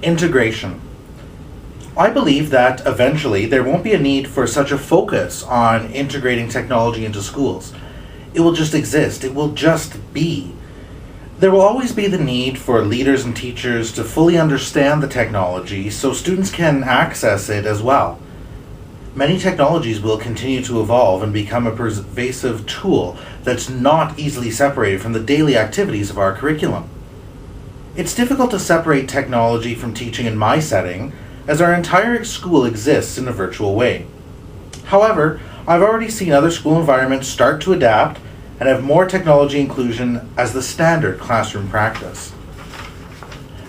Integration. I believe that eventually there won't be a need for such a focus on integrating technology into schools. It will just exist. It will just be. There will always be the need for leaders and teachers to fully understand the technology so students can access it as well. Many technologies will continue to evolve and become a pervasive tool that's not easily separated from the daily activities of our curriculum. It's difficult to separate technology from teaching in my setting, as our entire school exists in a virtual way. However, I've already seen other school environments start to adapt and have more technology inclusion as the standard classroom practice.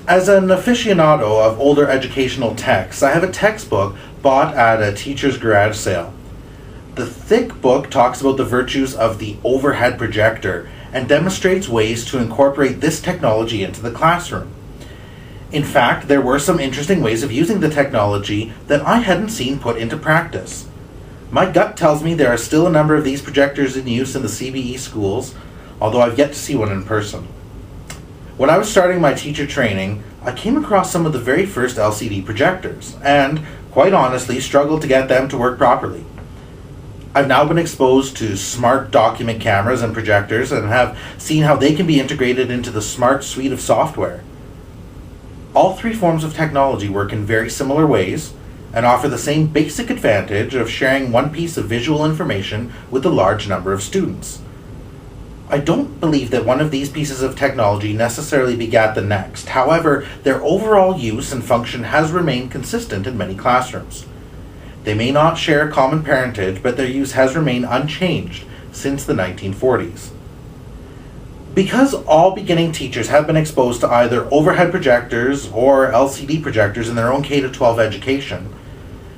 As an aficionado of older educational texts, I have a textbook bought at a teacher's garage sale. The thick book talks about the virtues of the overhead projector and demonstrates ways to incorporate this technology into the classroom. In fact, there were some interesting ways of using the technology that I hadn't seen put into practice. My gut tells me there are still a number of these projectors in use in the CBE schools, although I've yet to see one in person. When I was starting my teacher training, I came across some of the very first LCD projectors, and, quite honestly, struggled to get them to work properly. I've now been exposed to smart document cameras and projectors and have seen how they can be integrated into the smart suite of software. All three forms of technology work in very similar ways and offer the same basic advantage of sharing one piece of visual information with a large number of students. I don't believe that one of these pieces of technology necessarily begat the next. However, their overall use and function has remained consistent in many classrooms. They may not share common parentage, but their use has remained unchanged since the 1940s. Because all beginning teachers have been exposed to either overhead projectors or LCD projectors in their own K-12 education,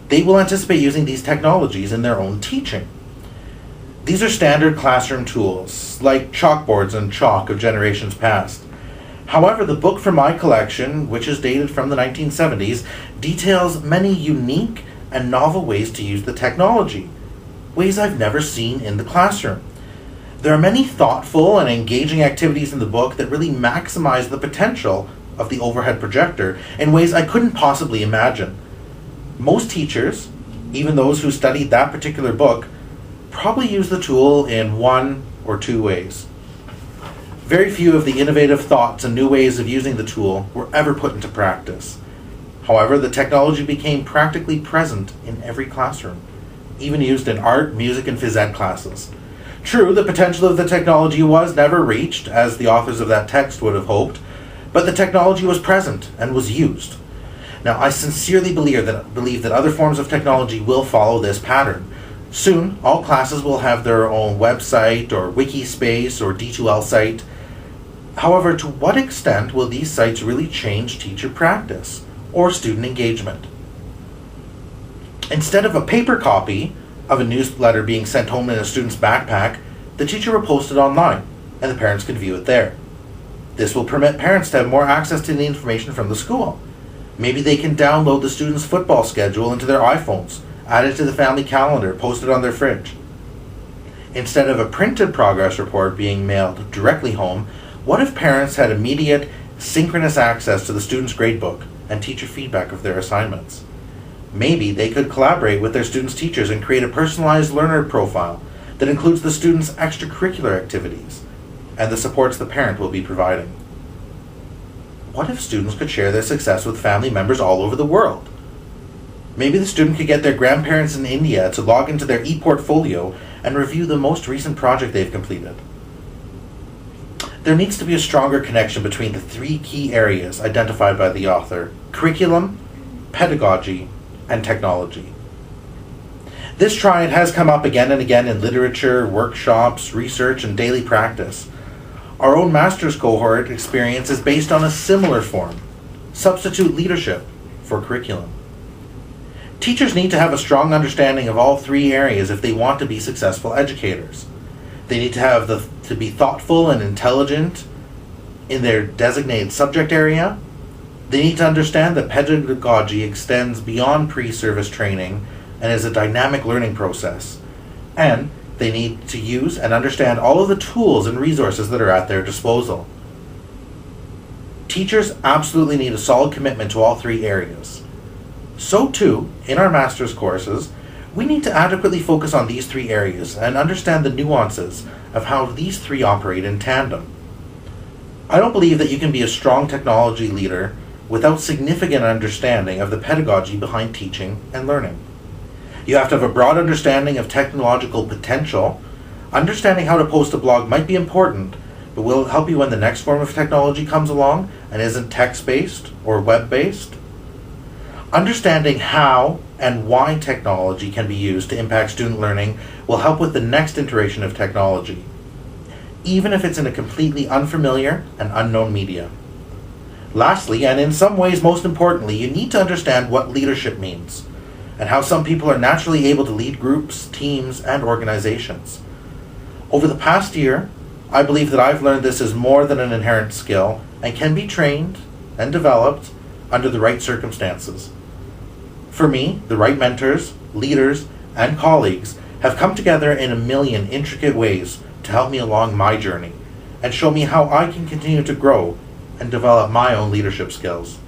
they will anticipate using these technologies in their own teaching. These are standard classroom tools, like chalkboards and chalk of generations past. However, the book from my collection, which is dated from the 1970s, details many unique and novel ways to use the technology, ways I've never seen in the classroom. There are many thoughtful and engaging activities in the book that really maximize the potential of the overhead projector in ways I couldn't possibly imagine. Most teachers, even those who studied that particular book, probably use the tool in one or two ways. Very few of the innovative thoughts and new ways of using the tool were ever put into practice. However, the technology became practically present in every classroom, even used in art, music, and phys ed classes. True, the potential of the technology was never reached, as the authors of that text would have hoped, but the technology was present and was used. Now, I sincerely believe that other forms of technology will follow this pattern. Soon, all classes will have their own website or wiki space or D2L site. However, to what extent will these sites really change teacher practice or student engagement? Instead of a paper copy of a newsletter being sent home in a student's backpack, the teacher will post it online, and the parents can view it there. This will permit parents to have more access to the information from the school. Maybe they can download the student's football schedule into their iPhones, add it to the family calendar, post it on their fridge. Instead of a printed progress report being mailed directly home, what if parents had immediate, synchronous access to the student's gradebook and teacher feedback of their assignments? Maybe they could collaborate with their students' teachers and create a personalized learner profile that includes the student's extracurricular activities and the supports the parent will be providing. What if students could share their success with family members all over the world? Maybe the student could get their grandparents in India to log into their e-portfolio and review the most recent project they've completed. There needs to be a stronger connection between the three key areas identified by the author: curriculum, pedagogy, and technology. This triad has come up again and again in literature, workshops, research, and daily practice. Our own master's cohort experience is based on a similar form: substitute leadership for curriculum. Teachers need to have a strong understanding of all three areas if they want to be successful educators. They need to be thoughtful and intelligent in their designated subject area. They need to understand that pedagogy extends beyond pre-service training and is a dynamic learning process. And they need to use and understand all of the tools and resources that are at their disposal. Teachers absolutely need a solid commitment to all three areas. So too, in our master's courses, we need to adequately focus on these three areas and understand the nuances of how these three operate in tandem. I don't believe that you can be a strong technology leader without significant understanding of the pedagogy behind teaching and learning. You have to have a broad understanding of technological potential. Understanding how to post a blog might be important, but will it help you when the next form of technology comes along and isn't text-based or web-based? Understanding how and why technology can be used to impact student learning will help with the next iteration of technology, even if it's in a completely unfamiliar and unknown media. Lastly, and in some ways most importantly, you need to understand what leadership means and how some people are naturally able to lead groups, teams, and organizations. Over the past year, I believe that I've learned this is more than an inherent skill and can be trained and developed under the right circumstances. For me, the right mentors, leaders, and colleagues have come together in a million intricate ways to help me along my journey and show me how I can continue to grow and develop my own leadership skills.